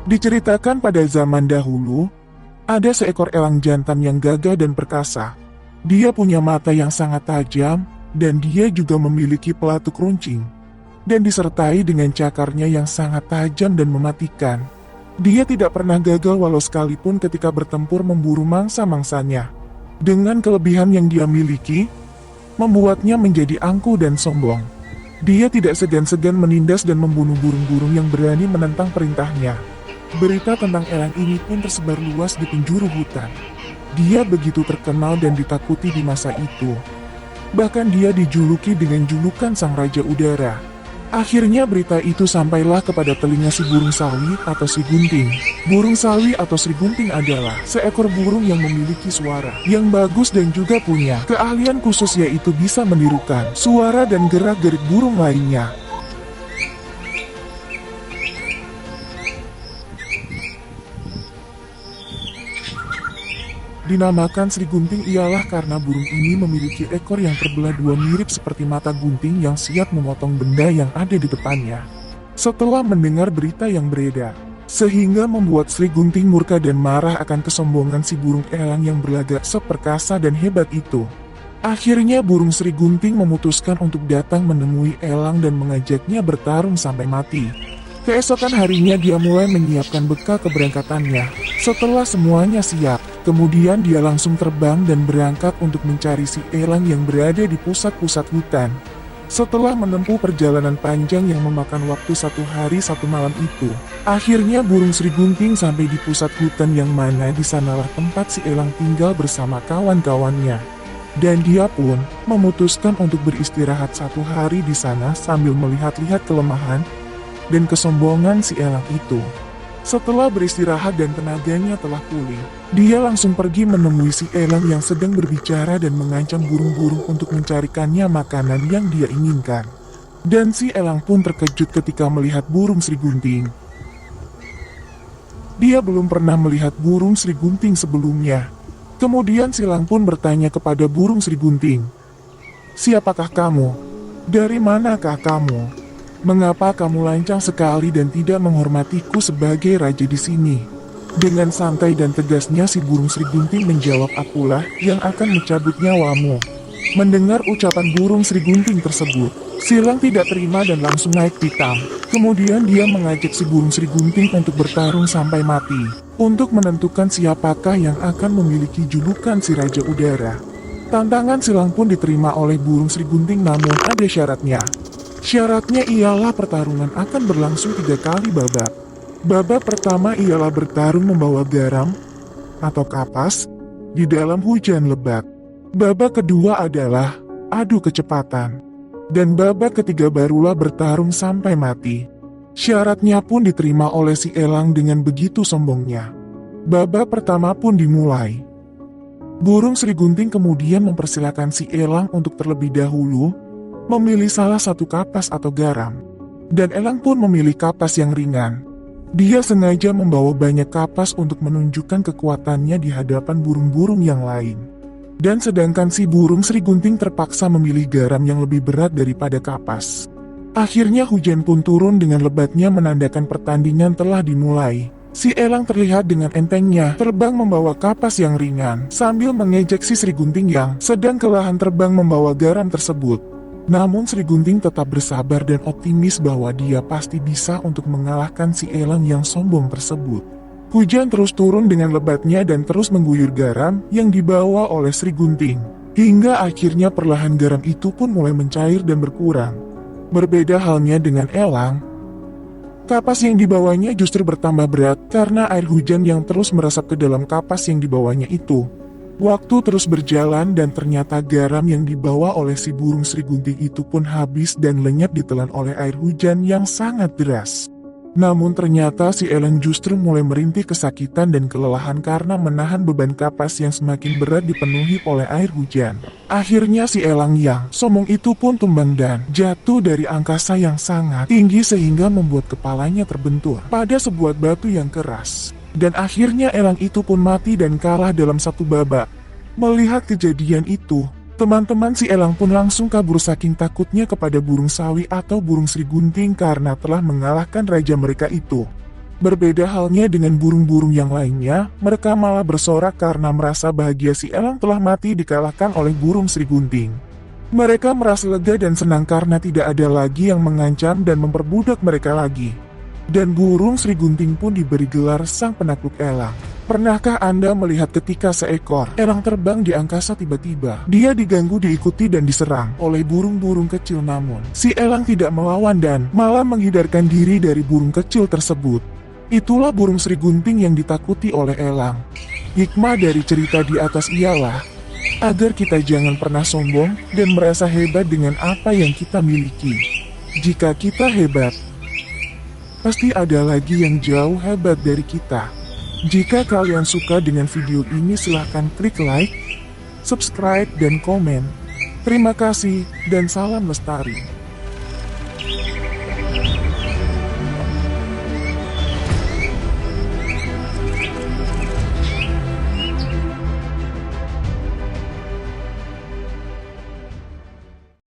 Diceritakan pada zaman dahulu, ada seekor elang jantan yang gagah dan perkasa. Dia punya mata yang sangat tajam, dan dia juga memiliki pelatuk runcing, dan disertai dengan cakarnya yang sangat tajam dan mematikan. Dia tidak pernah gagal walau sekalipun ketika bertempur memburu mangsa-mangsanya. Dengan kelebihan yang dia miliki, membuatnya menjadi angkuh dan sombong. Dia tidak segan-segan menindas dan membunuh burung-burung yang berani menentang perintahnya. Berita tentang elang ini pun tersebar luas di penjuru hutan. Dia begitu terkenal dan ditakuti di masa itu. Bahkan dia dijuluki dengan julukan Sang Raja Udara. Akhirnya berita itu sampailah kepada telinga si burung sawi atau si gunting. Burung sawi atau si gunting adalah seekor burung yang memiliki suara yang bagus dan juga punya keahlian khusus, yaitu bisa menirukan suara dan gerak-gerik burung lainnya. Dinamakan Sri Gunting ialah karena burung ini memiliki ekor yang terbelah dua mirip seperti mata gunting yang siap memotong benda yang ada di depannya. Setelah mendengar berita yang beredar, sehingga membuat Sri Gunting murka dan marah akan kesombongan si burung elang yang berlagak seperkasa dan hebat itu. Akhirnya burung Sri Gunting memutuskan untuk datang menemui elang dan mengajaknya bertarung sampai mati. Keesokan harinya dia mulai menyiapkan bekal keberangkatannya. Setelah semuanya siap, kemudian dia langsung terbang dan berangkat untuk mencari si elang yang berada di pusat-pusat hutan. Setelah menempuh perjalanan panjang yang memakan waktu 1 hari 1 malam itu, akhirnya burung Sri Gunting sampai di pusat hutan yang mana di sanalah tempat si elang tinggal bersama kawan-kawannya. Dan dia pun memutuskan untuk beristirahat 1 hari di sana sambil melihat-lihat kelemahan dan kesombongan si elang itu. Setelah beristirahat dan tenaganya telah pulih, dia langsung pergi menemui si elang yang sedang berbicara dan mengancam burung-burung untuk mencarikannya makanan yang dia inginkan. Dan si elang pun terkejut ketika melihat burung Sri Gunting. Dia belum pernah melihat burung Sri Gunting sebelumnya. Kemudian si elang pun bertanya kepada burung Sri Gunting, "Siapakah kamu? Dari manakah kamu? Mengapa kamu lancang sekali dan tidak menghormatiku sebagai raja di sini?" Dengan santai dan tegasnya si burung Sri Gunting menjawab, "Akulah yang akan mencabut nyawamu." Mendengar ucapan burung Sri Gunting tersebut, si elang tidak terima dan langsung naik pitam. Kemudian dia mengajak si burung Sri Gunting untuk bertarung sampai mati, untuk menentukan siapakah yang akan memiliki julukan si Raja Udara. Tantangan silang pun diterima oleh burung Sri Gunting, namun ada syaratnya. Syaratnya ialah pertarungan akan berlangsung 3 kali babak. Babak pertama ialah bertarung membawa garam atau kapas di dalam hujan lebat. Babak kedua adalah adu kecepatan. Dan babak ketiga barulah bertarung sampai mati. Syaratnya pun diterima oleh si elang dengan begitu sombongnya. Babak pertama pun dimulai. Burung Sri Gunting kemudian mempersilakan si elang untuk terlebih dahulu memilih salah satu kapas atau garam. Dan elang pun memilih kapas yang ringan. Dia sengaja membawa banyak kapas untuk menunjukkan kekuatannya di hadapan burung-burung yang lain. Dan sedangkan si burung Sri Gunting terpaksa memilih garam yang lebih berat daripada kapas. Akhirnya hujan pun turun dengan lebatnya menandakan pertandingan telah dimulai. Si elang terlihat dengan entengnya terbang membawa kapas yang ringan sambil mengejek si Sri Gunting yang sedang kelelahan terbang membawa garam tersebut. Namun Sri Gunting tetap bersabar dan optimis bahwa dia pasti bisa untuk mengalahkan si elang yang sombong tersebut. Hujan terus turun dengan lebatnya dan terus mengguyur garam yang dibawa oleh Sri Gunting. Hingga akhirnya perlahan garam itu pun mulai mencair dan berkurang. Berbeda halnya dengan elang, kapas yang dibawanya justru bertambah berat karena air hujan yang terus meresap ke dalam kapas yang dibawanya itu. Waktu terus berjalan dan ternyata garam yang dibawa oleh si burung Sri Gunting itu pun habis dan lenyap ditelan oleh air hujan yang sangat deras. Namun ternyata si elang justru mulai merintih kesakitan dan kelelahan karena menahan beban kapas yang semakin berat dipenuhi oleh air hujan. Akhirnya si elang yang sombong itu pun tumbang dan jatuh dari angkasa yang sangat tinggi sehingga membuat kepalanya terbentur pada sebuah batu yang keras. Dan akhirnya elang itu pun mati dan kalah dalam 1 babak. Melihat kejadian itu, teman-teman si elang pun langsung kabur saking takutnya kepada burung sawi atau burung Sri Gunting karena telah mengalahkan raja mereka itu. Berbeda halnya dengan burung-burung yang lainnya, mereka malah bersorak karena merasa bahagia si elang telah mati dikalahkan oleh burung Sri Gunting. Mereka merasa lega dan senang karena tidak ada lagi yang mengancam dan memperbudak mereka lagi. Dan burung Sri Gunting pun diberi gelar sang penakluk elang. Pernahkah Anda melihat ketika seekor elang terbang di angkasa tiba-tiba dia diganggu, diikuti dan diserang oleh burung-burung kecil, namun si elang tidak melawan dan malah menghindarkan diri dari burung kecil tersebut. Itulah burung Sri Gunting yang ditakuti oleh elang. Hikmah dari cerita di atas ialah agar kita jangan pernah sombong dan merasa hebat dengan apa yang kita miliki. Jika kita hebat, pasti ada lagi yang jauh hebat dari kita. Jika kalian suka dengan video ini, silahkan klik like, subscribe, dan komen. Terima kasih, dan salam lestari.